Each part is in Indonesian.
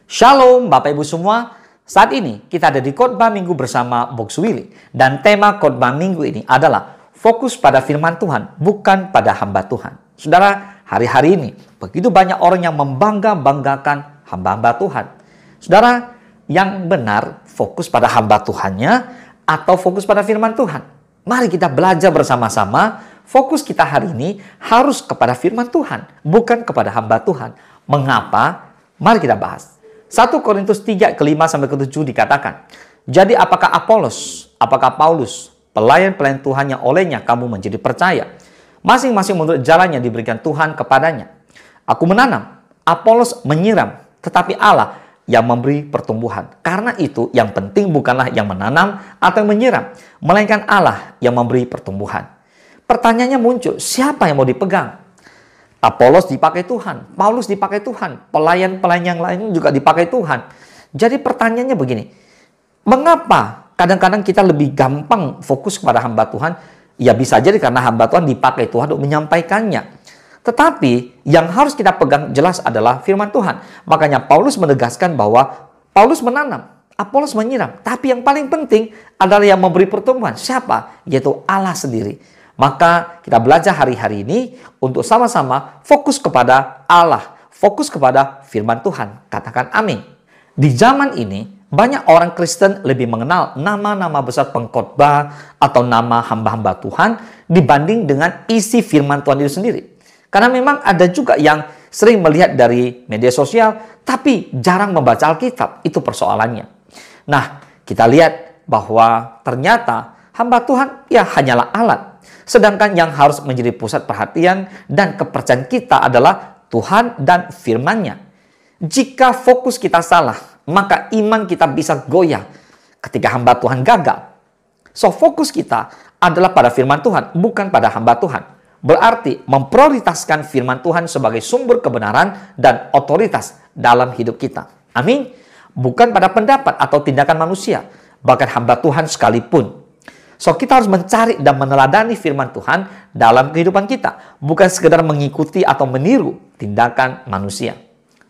Shalom Bapak Ibu semua, saat ini kita ada di khotbah minggu bersama Box Willy. Dan tema khotbah minggu ini adalah fokus pada firman Tuhan, bukan pada hamba Tuhan. Saudara, hari-hari ini begitu banyak orang yang membangga-banggakan hamba-hamba Tuhan. Saudara, yang benar fokus pada hamba Tuhannya atau fokus pada firman Tuhan? Mari kita belajar bersama-sama. Fokus kita hari ini harus kepada firman Tuhan, bukan kepada hamba Tuhan. Mengapa? Mari kita bahas. 1 Korintus 3, ke-5 sampai ke-7 dikatakan, jadi apakah Apolos, apakah Paulus, pelayan-pelayan Tuhan yang olehnya kamu menjadi percaya, masing-masing menurut jalan yang diberikan Tuhan kepadanya. Aku menanam, Apolos menyiram, tetapi Allah yang memberi pertumbuhan. Karena itu yang penting bukanlah yang menanam atau yang menyiram, melainkan Allah yang memberi pertumbuhan. Pertanyaannya muncul, siapa yang mau dipegang? Apolos dipakai Tuhan, Paulus dipakai Tuhan, pelayan-pelayan yang lain juga dipakai Tuhan. Jadi pertanyaannya begini, mengapa kadang-kadang kita lebih gampang fokus kepada hamba Tuhan? Ya bisa jadi karena hamba Tuhan dipakai Tuhan untuk menyampaikannya. Tetapi yang harus kita pegang jelas adalah firman Tuhan. Makanya Paulus menegaskan bahwa Paulus menanam, Apolos menyiram. Tapi yang paling penting adalah yang memberi pertumbuhan. Siapa? Yaitu Allah sendiri. Maka kita belajar hari-hari ini untuk sama-sama fokus kepada Allah, fokus kepada firman Tuhan. Katakan amin. Di zaman ini, banyak orang Kristen lebih mengenal nama-nama besar pengkhotbah atau nama hamba-hamba Tuhan dibanding dengan isi firman Tuhan itu sendiri. Karena memang ada juga yang sering melihat dari media sosial, tapi jarang membaca Alkitab. Itu persoalannya. Nah, kita lihat bahwa ternyata hamba Tuhan ya hanyalah alat. Sedangkan yang harus menjadi pusat perhatian dan kepercayaan kita adalah Tuhan dan firman-Nya. Jika fokus kita salah, maka iman kita bisa goyah ketika hamba Tuhan gagal. So, fokus kita adalah pada firman Tuhan, bukan pada hamba Tuhan. Berarti memprioritaskan firman Tuhan sebagai sumber kebenaran dan otoritas dalam hidup kita. Amin. Bukan pada pendapat atau tindakan manusia, bahkan hamba Tuhan sekalipun. So, kita harus mencari dan meneladani firman Tuhan dalam kehidupan kita. Bukan sekedar mengikuti atau meniru tindakan manusia.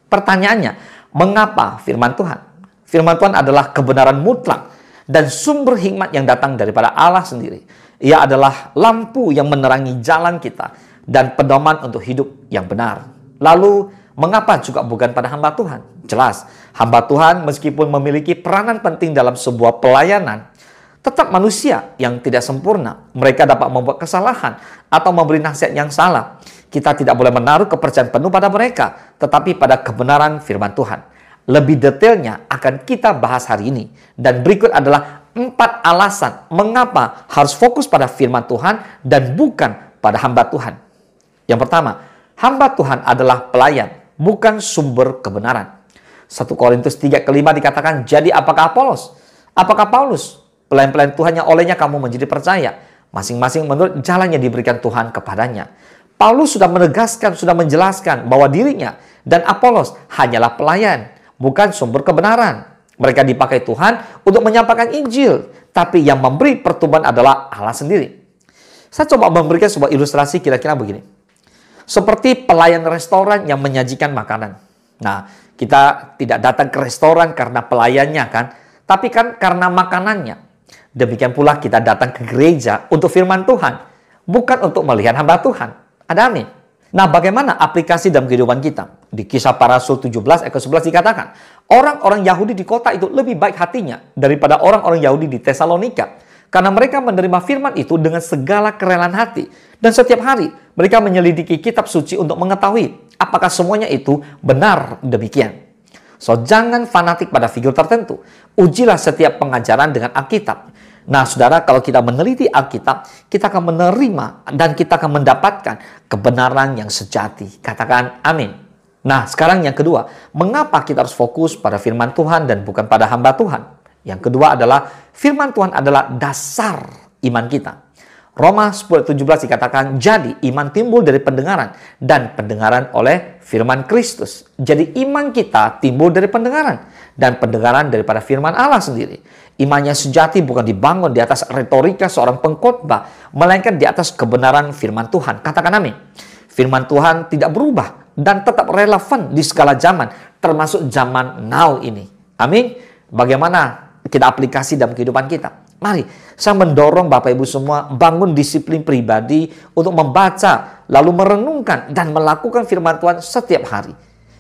Pertanyaannya, mengapa firman Tuhan? Firman Tuhan adalah kebenaran mutlak dan sumber hikmat yang datang daripada Allah sendiri. Ia adalah lampu yang menerangi jalan kita dan pedoman untuk hidup yang benar. Lalu, mengapa juga bukan pada hamba Tuhan? Jelas, hamba Tuhan meskipun memiliki peranan penting dalam sebuah pelayanan, tetap manusia yang tidak sempurna. Mereka dapat membuat kesalahan atau memberi nasihat yang salah. Kita tidak boleh menaruh kepercayaan penuh pada mereka, tetapi pada kebenaran firman Tuhan. Lebih detailnya akan kita bahas hari ini. Dan berikut adalah 4 alasan mengapa harus fokus pada firman Tuhan dan bukan pada hamba Tuhan. Yang pertama, hamba Tuhan adalah pelayan, bukan sumber kebenaran. 1 Korintus 3, ke-5 dikatakan, jadi apakah Apolos? Apakah Paulus? Pelayan-pelayan Tuhan yang olehnya kamu menjadi percaya. Masing-masing menurut jalan yang diberikan Tuhan kepadanya. Paulus sudah menegaskan, sudah menjelaskan bahwa dirinya dan Apolos hanyalah pelayan, bukan sumber kebenaran. Mereka dipakai Tuhan untuk menyampaikan Injil. Tapi yang memberi pertumbuhan adalah Allah sendiri. Saya coba memberikan sebuah ilustrasi kira-kira begini. Seperti pelayan restoran yang menyajikan makanan. Nah, kita tidak datang ke restoran karena pelayannya kan, tapi kan karena makanannya. Demikian pula kita datang ke gereja untuk firman Tuhan, bukan untuk melihat hamba Tuhan. Ada amin? Nah, bagaimana aplikasi dalam kehidupan kita? Di Kisah Para Rasul 17 ayat 11 dikatakan, orang-orang Yahudi di kota itu lebih baik hatinya daripada orang-orang Yahudi di Tesalonika. Karena mereka menerima firman itu dengan segala kerelaan hati. Dan setiap hari mereka menyelidiki kitab suci untuk mengetahui apakah semuanya itu benar demikian. So, jangan fanatik pada figur tertentu. Ujilah setiap pengajaran dengan Alkitab. Nah, saudara, kalau kita meneliti Alkitab, kita akan menerima dan kita akan mendapatkan kebenaran yang sejati. Katakan amin. Nah, sekarang yang kedua, mengapa kita harus fokus pada firman Tuhan dan bukan pada hamba Tuhan? Yang kedua adalah, firman Tuhan adalah dasar iman kita. Roma 10:17 dikatakan, jadi iman timbul dari pendengaran dan pendengaran oleh firman Kristus. Jadi iman kita timbul dari pendengaran dan pendengaran daripada firman Allah sendiri. Imannya sejati bukan dibangun di atas retorika seorang pengkhotbah, melainkan di atas kebenaran firman Tuhan. Katakan amin. Firman Tuhan tidak berubah dan tetap relevan di segala zaman, termasuk zaman now ini. Amin. Bagaimana kita aplikasi dalam kehidupan kita? Mari, saya mendorong Bapak Ibu semua bangun disiplin pribadi untuk membaca, lalu merenungkan dan melakukan firman Tuhan setiap hari.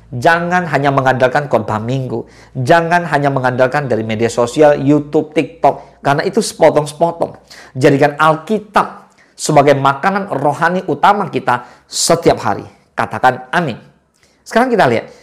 Jangan hanya mengandalkan khotbah minggu. Jangan hanya mengandalkan dari media sosial, YouTube, TikTok. Karena itu sepotong-sepotong. Jadikan Alkitab sebagai makanan rohani utama kita setiap hari. Katakan amin. Sekarang kita lihat.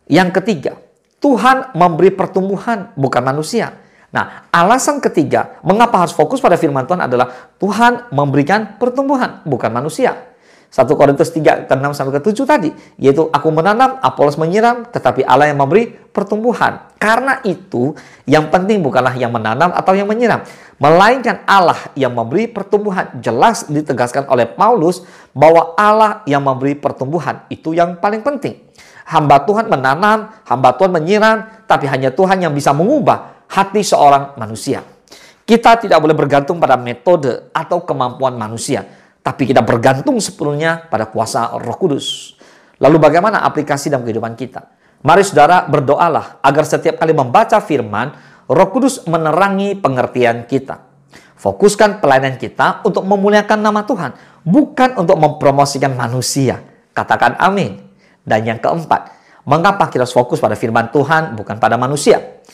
Yang ketiga, Tuhan memberi pertumbuhan, bukan manusia. Nah, alasan ketiga, mengapa harus fokus pada firman Tuhan adalah Tuhan memberikan pertumbuhan, bukan manusia. 1 Korintus 3, ke-6 sampai ke-7 tadi, yaitu aku menanam, Apolos menyiram, tetapi Allah yang memberi pertumbuhan. Karena itu, yang penting bukanlah yang menanam atau yang menyiram, melainkan Allah yang memberi pertumbuhan. Jelas ditegaskan oleh Paulus bahwa Allah yang memberi pertumbuhan, itu yang paling penting. Hamba Tuhan menanam, hamba Tuhan menyiram, tapi hanya Tuhan yang bisa mengubah hati seorang manusia. Kita tidak boleh bergantung pada metode atau kemampuan manusia, tapi kita bergantung sepenuhnya pada kuasa Roh Kudus. Lalu bagaimana aplikasi dalam kehidupan kita? Mari saudara berdoalah agar setiap kali membaca firman, Roh Kudus menerangi pengertian kita. Fokuskan pelayanan kita untuk memuliakan nama Tuhan, bukan untuk mempromosikan manusia. Katakan amin. Dan yang keempat, mengapa kita harus fokus pada firman Tuhan, bukan pada manusia?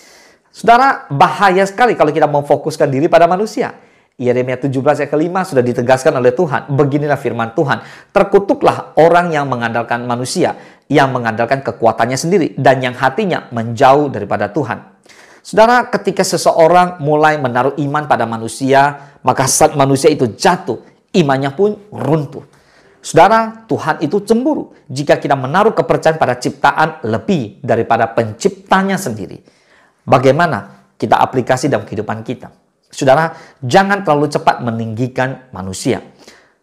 Saudara, bahaya sekali kalau kita memfokuskan diri pada manusia. Yeremia 17 ayat ke-5 sudah ditegaskan oleh Tuhan. Beginilah firman Tuhan. Terkutuklah orang yang mengandalkan manusia, yang mengandalkan kekuatannya sendiri, dan yang hatinya menjauh daripada Tuhan. Saudara, ketika seseorang mulai menaruh iman pada manusia, maka saat manusia itu jatuh, imannya pun runtuh. Saudara, Tuhan itu cemburu jika kita menaruh kepercayaan pada ciptaan lebih daripada penciptanya sendiri. Bagaimana kita aplikasi dalam kehidupan kita? Saudara, jangan terlalu cepat meninggikan manusia.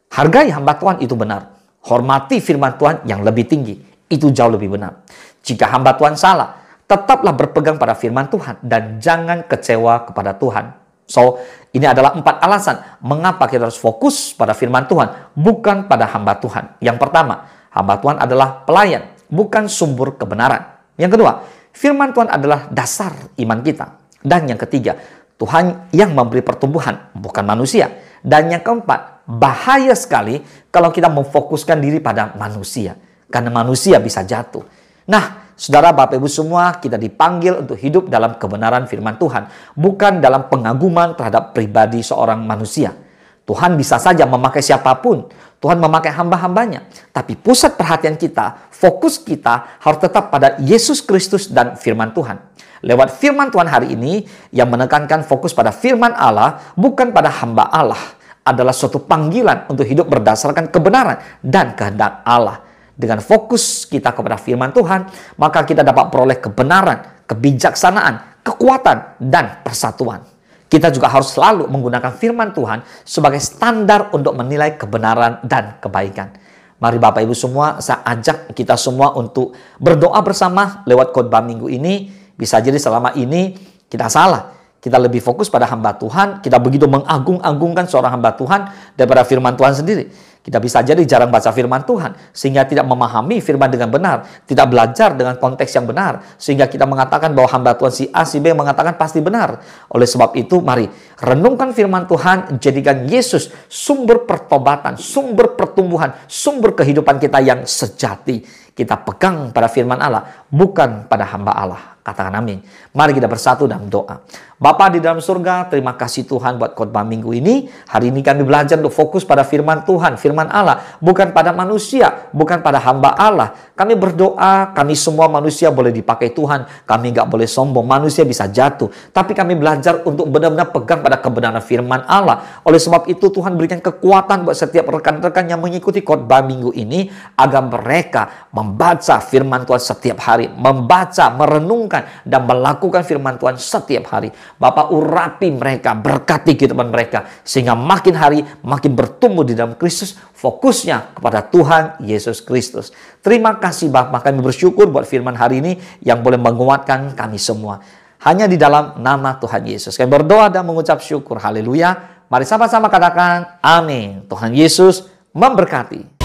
Hargai hamba Tuhan itu benar. Hormati firman Tuhan yang lebih tinggi. Itu jauh lebih benar. Jika hamba Tuhan salah, tetaplah berpegang pada firman Tuhan dan jangan kecewa kepada Tuhan. So, ini adalah 4 alasan mengapa kita harus fokus pada firman Tuhan, bukan pada hamba Tuhan. Yang pertama, hamba Tuhan adalah pelayan, bukan sumber kebenaran. Yang kedua, firman Tuhan adalah dasar iman kita. Dan yang ketiga, Tuhan yang memberi pertumbuhan, bukan manusia. Dan yang keempat, bahaya sekali kalau kita memfokuskan diri pada manusia. Karena manusia bisa jatuh. Nah, saudara, Bapak Ibu semua, kita dipanggil untuk hidup dalam kebenaran firman Tuhan. Bukan dalam pengaguman terhadap pribadi seorang manusia. Tuhan bisa saja memakai siapapun. Tuhan memakai hamba-hambanya. Tapi pusat perhatian kita, fokus kita harus tetap pada Yesus Kristus dan firman Tuhan. Lewat firman Tuhan hari ini yang menekankan fokus pada firman Allah, bukan pada hamba Allah, adalah suatu panggilan untuk hidup berdasarkan kebenaran dan kehendak Allah. Dengan fokus kita kepada firman Tuhan, maka kita dapat peroleh kebenaran, kebijaksanaan, kekuatan, dan persatuan. Kita juga harus selalu menggunakan firman Tuhan sebagai standar untuk menilai kebenaran dan kebaikan. Mari Bapak Ibu semua, saya ajak kita semua untuk berdoa bersama lewat khotbah minggu ini. Bisa jadi selama ini kita salah. Kita lebih fokus pada hamba Tuhan. Kita begitu mengagung-agungkan seorang hamba Tuhan daripada firman Tuhan sendiri. Kita bisa jadi jarang baca firman Tuhan, sehingga tidak memahami firman dengan benar, tidak belajar dengan konteks yang benar, sehingga kita mengatakan bahwa hamba Tuhan si A, si B mengatakan pasti benar. Oleh sebab itu, mari renungkan firman Tuhan, jadikan Yesus sumber pertobatan, sumber pertumbuhan, sumber kehidupan kita yang sejati. Kita pegang pada firman Allah, bukan pada hamba Allah. Katakan amin. Mari kita bersatu dalam doa. Bapa di dalam surga, terima kasih Tuhan buat khotbah minggu ini. Hari ini kami belajar untuk fokus pada firman Tuhan, firman Allah, bukan pada manusia, bukan pada hamba Allah. Kami berdoa, kami semua manusia boleh dipakai Tuhan. Kami nggak boleh sombong, manusia bisa jatuh. Tapi kami belajar untuk benar-benar pegang pada kebenaran firman Allah. Oleh sebab itu Tuhan berikan kekuatan buat setiap rekan-rekan yang mengikuti khotbah minggu ini, agar mereka membaca firman Tuhan setiap hari, membaca, merenungkan, dan melakukan firman Tuhan setiap hari. Bapak urapi mereka, berkati kehidupan mereka, sehingga makin hari makin bertumbuh di dalam Kristus, fokusnya kepada Tuhan Yesus Kristus. Terima kasih Bapak, kami bersyukur buat firman hari ini yang boleh menguatkan kami semua. Hanya di dalam nama Tuhan Yesus kami berdoa dan mengucap syukur. Haleluya. Mari sama-sama katakan amin. Tuhan Yesus memberkati.